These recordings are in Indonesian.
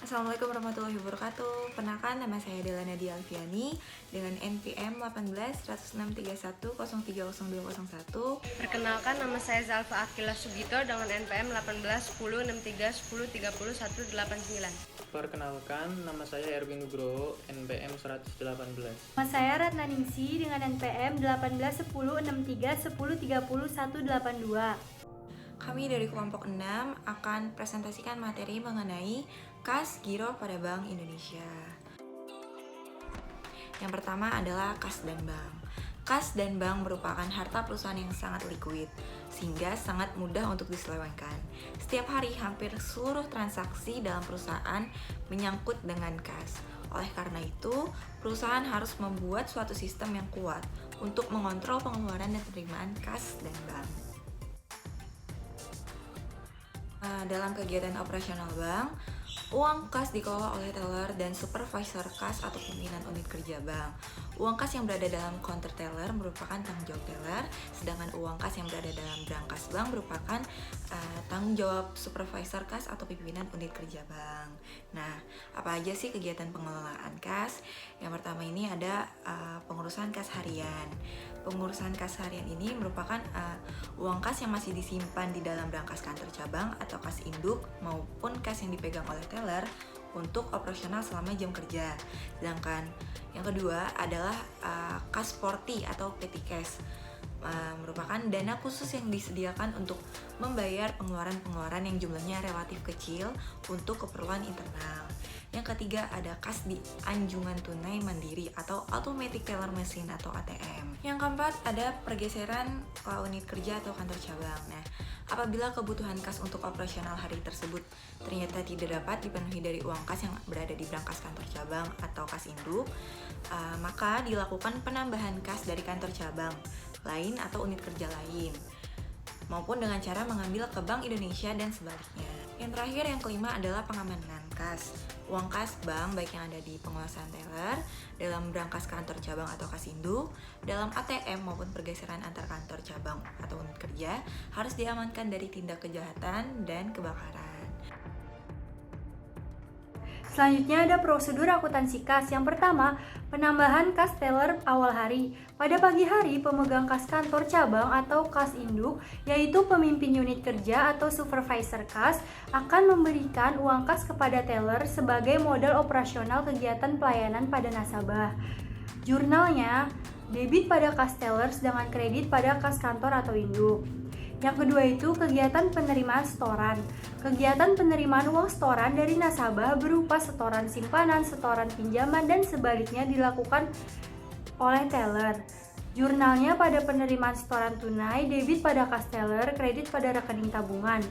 Assalamualaikum warahmatullahi wabarakatuh. Perkenalkan, nama saya Dela Nadia Alfiani dengan NPM 18 10631030201. Perkenalkan, nama saya Zalfa Akila Sugito dengan NPM 18 10 63 10 30 189. Perkenalkan, nama saya Erwin Nugroho, NPM 118. Nama saya Ratna Ningsi dengan NPM 18 10 63 10 30 182. Kami dari kelompok 6 akan presentasikan materi mengenai kas giro pada Bank Indonesia. Yang pertama adalah kas dan bank. Kas dan bank merupakan harta perusahaan yang sangat likuid, sehingga sangat mudah untuk diselewengkan. Setiap hari hampir seluruh transaksi dalam perusahaan menyangkut dengan kas. Oleh karena itu, perusahaan harus membuat suatu sistem yang kuat untuk mengontrol pengeluaran dan penerimaan kas dan bank. Dalam kegiatan operasional bank, uang kas dikelola oleh teller dan supervisor kas atau pimpinan unit kerja bank. Uang kas yang berada dalam counter teller merupakan tanggung jawab teller, sedangkan uang kas yang berada dalam brankas bank merupakan tanggung jawab supervisor kas atau pimpinan unit kerja bank. Nah, apa aja sih kegiatan pengelolaan kas? Yang pertama ini ada pengurusan kas harian. Pengurusan kas harian ini merupakan uang kas yang masih disimpan di dalam brankas kantor cabang atau kas induk maupun kas yang dipegang oleh teller untuk operasional selama jam kerja. Sedangkan yang kedua adalah kas sporty atau petty cash. Merupakan dana khusus yang disediakan untuk membayar pengeluaran-pengeluaran yang jumlahnya relatif kecil untuk keperluan internal. Yang ketiga ada kas di anjungan tunai mandiri atau automatic teller machine atau ATM. Yang keempat ada pergeseran ke unit kerja atau kantor cabang. Nah, apabila kebutuhan kas untuk operasional hari tersebut ternyata tidak dapat dipenuhi dari uang kas yang berada di brankas kantor cabang atau kas induk, maka dilakukan penambahan kas dari kantor cabang lain atau unit kerja lain, maupun dengan cara mengambil ke Bank Indonesia dan sebaliknya. Yang terakhir, yang kelima adalah pengamanan kas. Uang kas bank, baik yang ada di penguasaan teller, dalam brankas kantor cabang atau kas induk, dalam ATM maupun pergeseran antar kantor cabang atau unit kerja, harus diamankan dari tindak kejahatan dan kebakaran. Selanjutnya ada prosedur akuntansi kas. Yang pertama, penambahan kas teller awal hari. Pada pagi hari, pemegang kas kantor cabang atau kas induk, yaitu pemimpin unit kerja atau supervisor kas, akan memberikan uang kas kepada teller sebagai modal operasional kegiatan pelayanan pada nasabah. Jurnalnya, debit pada kas teller sedangkan kredit pada kas kantor atau induk. Yang kedua itu kegiatan penerimaan setoran. Kegiatan penerimaan uang setoran dari nasabah berupa setoran simpanan, setoran pinjaman, dan sebaliknya dilakukan oleh teller. Jurnalnya pada penerimaan setoran tunai, debit pada kas teller, kredit pada rekening tabungan.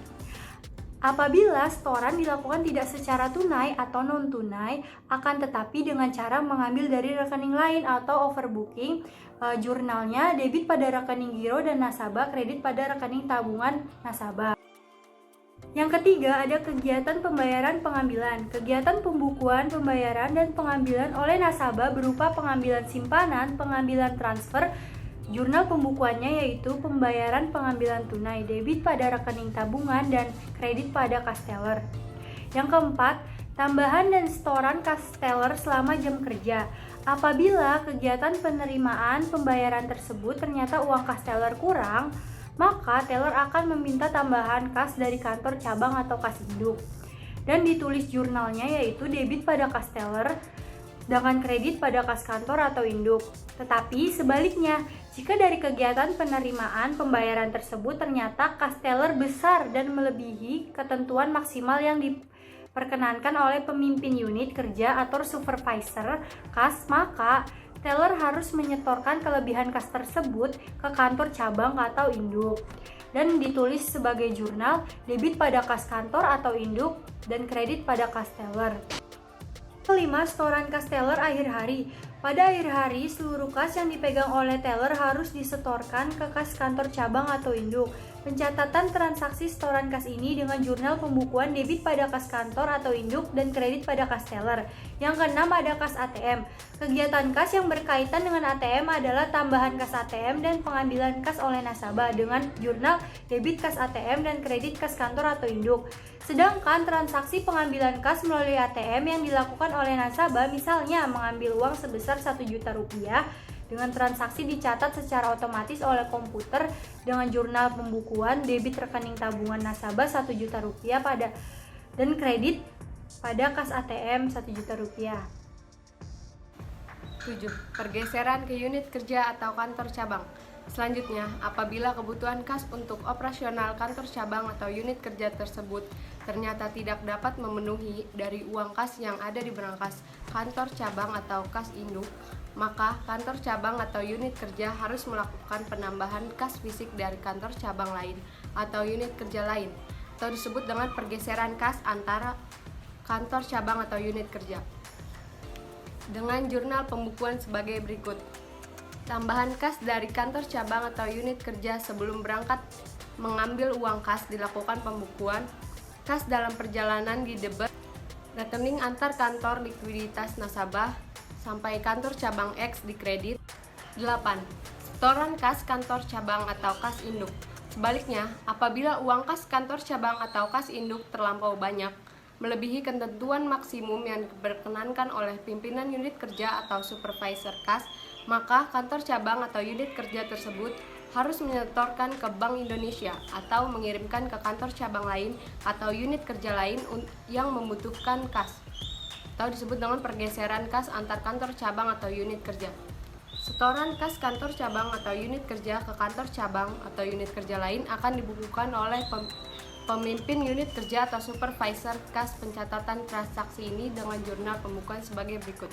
Apabila setoran dilakukan tidak secara tunai atau non-tunai, akan tetapi dengan cara mengambil dari rekening lain atau overbooking, jurnalnya debit pada rekening giro dan nasabah, kredit pada rekening tabungan nasabah. Yang ketiga ada kegiatan pembayaran pengambilan. Kegiatan pembukuan, pembayaran, dan pengambilan oleh nasabah berupa pengambilan simpanan, pengambilan transfer. Jurnal pembukuannya yaitu pembayaran pengambilan tunai, debit pada rekening tabungan, dan kredit pada kas teller. Yang keempat, tambahan dan setoran kas teller selama jam kerja. Apabila kegiatan penerimaan pembayaran tersebut ternyata uang kas teller kurang, maka teller akan meminta tambahan kas dari kantor cabang atau kas induk. Dan ditulis jurnalnya yaitu debit pada kas teller, sedangkan kredit pada kas kantor atau induk. Tetapi sebaliknya, jika dari kegiatan penerimaan pembayaran tersebut ternyata kas teller besar dan melebihi ketentuan maksimal yang diperkenankan oleh pemimpin unit kerja atau supervisor kas, maka teller harus menyetorkan kelebihan kas tersebut ke kantor cabang atau induk. Dan ditulis sebagai jurnal debit pada kas kantor atau induk dan kredit pada kas teller. Kelima, setoran kas teller akhir hari. Pada akhir hari, seluruh kas yang dipegang oleh teller harus disetorkan ke kas kantor cabang atau induk. Pencatatan transaksi setoran kas ini dengan jurnal pembukuan debit pada kas kantor atau induk dan kredit pada kas teller. Yang keenam ada kas ATM. Kegiatan kas yang berkaitan dengan ATM adalah tambahan kas ATM dan pengambilan kas oleh nasabah dengan jurnal debit kas ATM dan kredit kas kantor atau induk. Sedangkan transaksi pengambilan kas melalui ATM yang dilakukan oleh nasabah misalnya mengambil uang sebesar Rp1.000.000 dengan transaksi dicatat secara otomatis oleh komputer dengan jurnal pembukuan debit rekening tabungan nasabah Rp1.000.000 pada dan kredit pada kas ATM Rp1.000.000. 7. Pergeseran ke unit kerja atau kantor cabang. Selanjutnya, apabila kebutuhan kas untuk operasional kantor cabang atau unit kerja tersebut ternyata tidak dapat memenuhi dari uang kas yang ada di berangkas kantor cabang atau kas induk, maka kantor cabang atau unit kerja harus melakukan penambahan kas fisik dari kantor cabang lain atau unit kerja lain, atau disebut dengan pergeseran kas antara kantor cabang atau unit kerja. Dengan jurnal pembukuan sebagai berikut. Tambahan kas dari kantor cabang atau unit kerja sebelum berangkat mengambil uang kas dilakukan pembukuan kas dalam perjalanan di debit rekening antar kantor likuiditas nasabah sampai kantor cabang X di kredit. 8. Setoran kas kantor cabang atau kas induk. Sebaliknya, apabila uang kas kantor cabang atau kas induk terlampau banyak, melebihi ketentuan maksimum yang diperkenankan oleh pimpinan unit kerja atau supervisor kas, maka kantor cabang atau unit kerja tersebut harus menyetorkan ke Bank Indonesia atau mengirimkan ke kantor cabang lain atau unit kerja lain yang membutuhkan kas, atau disebut dengan pergeseran kas antar kantor cabang atau unit kerja. Setoran kas kantor cabang atau unit kerja ke kantor cabang atau unit kerja lain akan dibukukan oleh pemimpin unit kerja atau supervisor kas. Pencatatan transaksi ini dengan jurnal pembukuan sebagai berikut.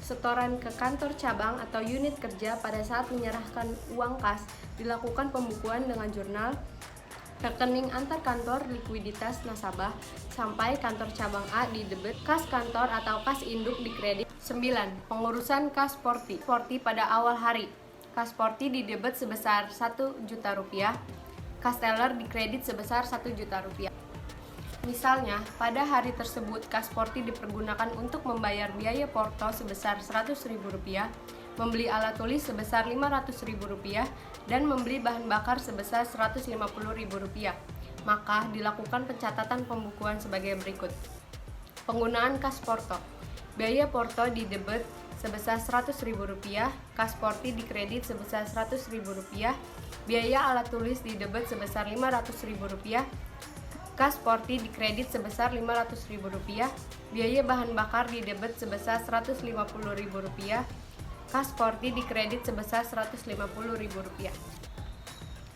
Setoran ke kantor cabang atau unit kerja pada saat menyerahkan uang kas dilakukan pembukuan dengan jurnal rekening antar kantor likuiditas nasabah sampai kantor cabang A di debit kas kantor atau kas induk di kredit. 9. Pengurusan kas sporty pada awal hari. Kas sporty di debit sebesar Rp1.000.000, kas teller di kredit sebesar Rp1.000.000. Misalnya, pada hari tersebut kas sporty dipergunakan untuk membayar biaya porto sebesar Rp100.000, membeli alat tulis sebesar Rp500.000, dan membeli bahan bakar sebesar Rp150.000. Maka dilakukan pencatatan pembukuan sebagai berikut. Penggunaan kas porto. Biaya porto di debit sebesar Rp100.000, kas sporty di kredit sebesar Rp100.000, biaya alat tulis di debit sebesar Rp500.000, kas sporty di kredit sebesar Rp500.000, biaya bahan bakar di debit sebesar Rp150.000, kas sporty di kredit sebesar Rp150.000.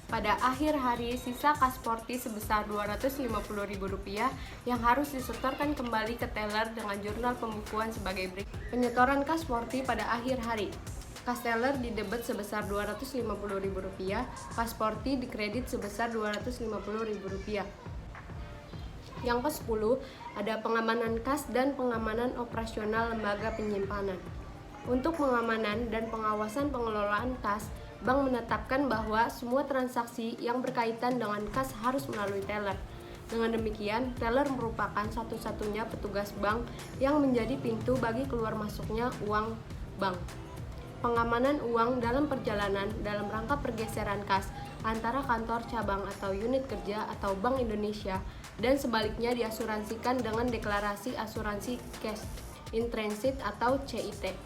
Pada akhir hari, sisa kas sporty sebesar Rp250.000 yang harus disetorkan kembali ke teller dengan jurnal pembukuan sebagai berikut. Penyetoran kas sporty pada akhir hari. Kas teller di debit sebesar Rp250.000, kas sporty di kredit sebesar Rp250.000. Yang ke-10 ada pengamanan kas dan pengamanan operasional lembaga penyimpanan. Untuk pengamanan dan pengawasan pengelolaan kas, bank menetapkan bahwa semua transaksi yang berkaitan dengan kas harus melalui teller. Dengan demikian, teller merupakan satu-satunya petugas bank yang menjadi pintu bagi keluar masuknya uang bank. Pengamanan uang dalam perjalanan dalam rangka pergeseran kas antara kantor cabang atau unit kerja atau Bank Indonesia dan sebaliknya diasuransikan dengan deklarasi asuransi cash in transit atau CIT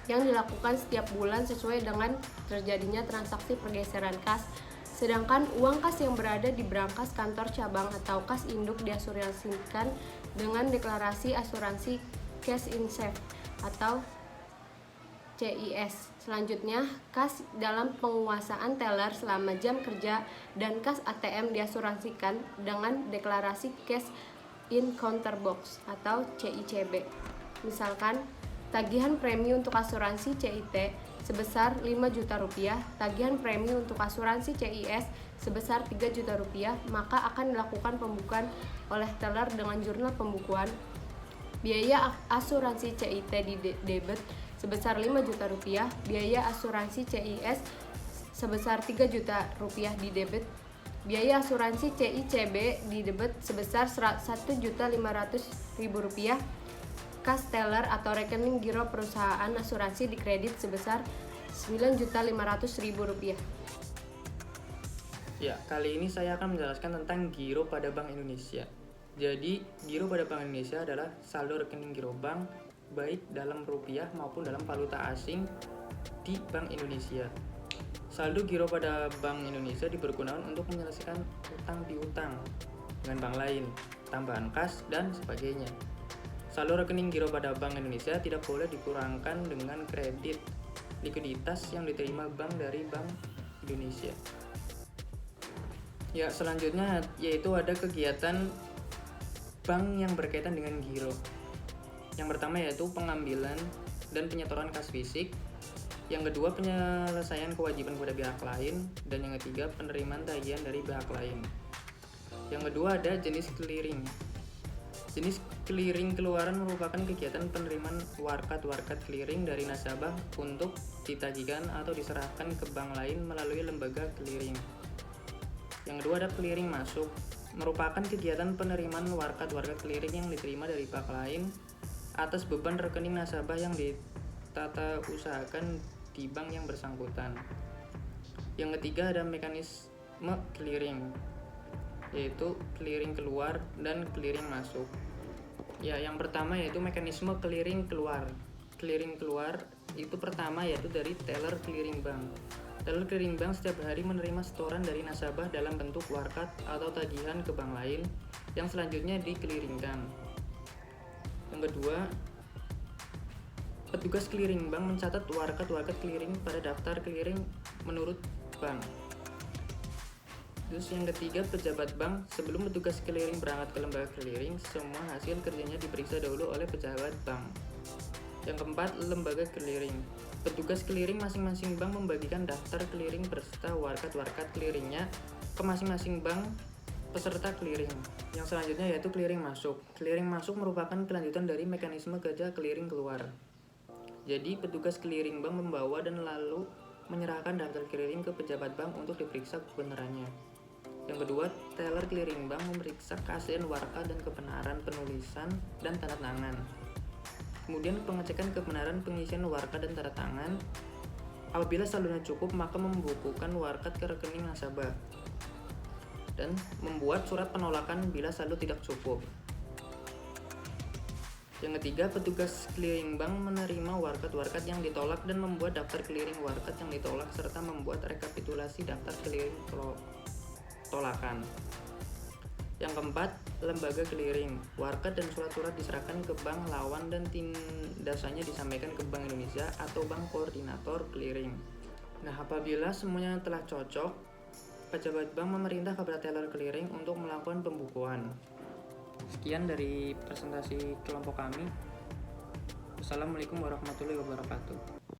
yang dilakukan setiap bulan sesuai dengan terjadinya transaksi pergeseran kas. Sedangkan uang kas yang berada di berangkas kantor cabang atau kas induk diasuransikan dengan deklarasi asuransi cash in safe atau CIS. Selanjutnya, kas dalam penguasaan teller selama jam kerja dan kas ATM diasuransikan dengan deklarasi cash in counter box atau CICB. Misalkan, tagihan premi untuk asuransi CIT sebesar Rp5 juta, tagihan premi untuk asuransi CIS sebesar Rp3 juta, maka akan dilakukan pembukuan oleh teller dengan jurnal pembukuan biaya asuransi CIT di debit sebesar 5 juta rupiah, biaya asuransi CIS sebesar 3 juta rupiah di debit, biaya asuransi CICB di debit sebesar 1.500.000 rupiah, kas teller atau rekening giro perusahaan asuransi di kredit sebesar 9.500.000 rupiah. Ya, kali ini saya akan menjelaskan tentang giro pada Bank Indonesia. Jadi, giro pada Bank Indonesia adalah saldo rekening giro bank baik dalam rupiah maupun dalam valuta asing di Bank Indonesia. Saldo giro pada Bank Indonesia dipergunakan untuk menyelesaikan utang piutang dengan bank lain, tambahan kas, dan sebagainya. Saldo rekening giro pada Bank Indonesia tidak boleh dikurangkan dengan kredit likuiditas yang diterima bank dari Bank Indonesia. Ya, selanjutnya yaitu ada kegiatan bank yang berkaitan dengan giro. Yang pertama yaitu pengambilan dan penyetoran kas fisik. Yang kedua, penyelesaian kewajiban kepada pihak lain. Dan yang ketiga, penerimaan tagihan dari pihak lain. Yang kedua ada jenis clearing. Jenis clearing keluaran merupakan kegiatan penerimaan warkat clearing dari nasabah untuk ditagihkan atau diserahkan ke bank lain melalui lembaga clearing. Yang kedua ada clearing masuk, merupakan kegiatan penerimaan warkat clearing yang diterima dari pihak lain atas beban rekening nasabah yang ditata usahakan di bank yang bersangkutan. Yang ketiga ada mekanisme clearing, yaitu clearing keluar dan clearing masuk. Ya, yang pertama yaitu mekanisme clearing keluar. Clearing keluar itu pertama yaitu dari teller clearing bank. Teller clearing bank setiap hari menerima setoran dari nasabah dalam bentuk warkat atau tagihan ke bank lain yang selanjutnya di-clearingkan. Yang kedua, petugas clearing bank mencatat warkat clearing pada daftar clearing menurut bank. Terus yang ketiga, pejabat bank sebelum petugas clearing berangkat ke lembaga clearing, semua hasil kerjanya diperiksa dahulu oleh pejabat bank. Yang keempat, lembaga clearing. Petugas clearing masing-masing bank membagikan daftar clearing beserta warkat clearingnya ke masing-masing bank peserta clearing. Yang selanjutnya yaitu clearing masuk. Clearing masuk merupakan kelanjutan dari mekanisme kerja clearing keluar. Jadi petugas clearing bank membawa dan lalu menyerahkan daftar clearing ke pejabat bank untuk diperiksa kebenarannya. Yang kedua, teller clearing bank memeriksa keaslian warkat dan kebenaran penulisan dan tanda tangan. Kemudian pengecekan kebenaran pengisian warkat dan tanda tangan. Apabila saldonya cukup, maka membukukan warkat ke rekening nasabah dan membuat surat penolakan bila saldo tidak cukup. Yang ketiga, petugas clearing bank menerima warkat yang ditolak dan membuat daftar clearing warkat yang ditolak serta membuat rekapitulasi daftar clearing tolakan. Yang keempat, lembaga clearing. Warkat dan surat-surat diserahkan ke bank lawan dan tindasannya disampaikan ke Bank Indonesia atau bank koordinator clearing. Nah, apabila semuanya telah cocok, pejabat bank memerintah kepada teller clearing untuk melakukan pembukuan. Sekian dari presentasi kelompok kami. Wassalamualaikum warahmatullahi wabarakatuh.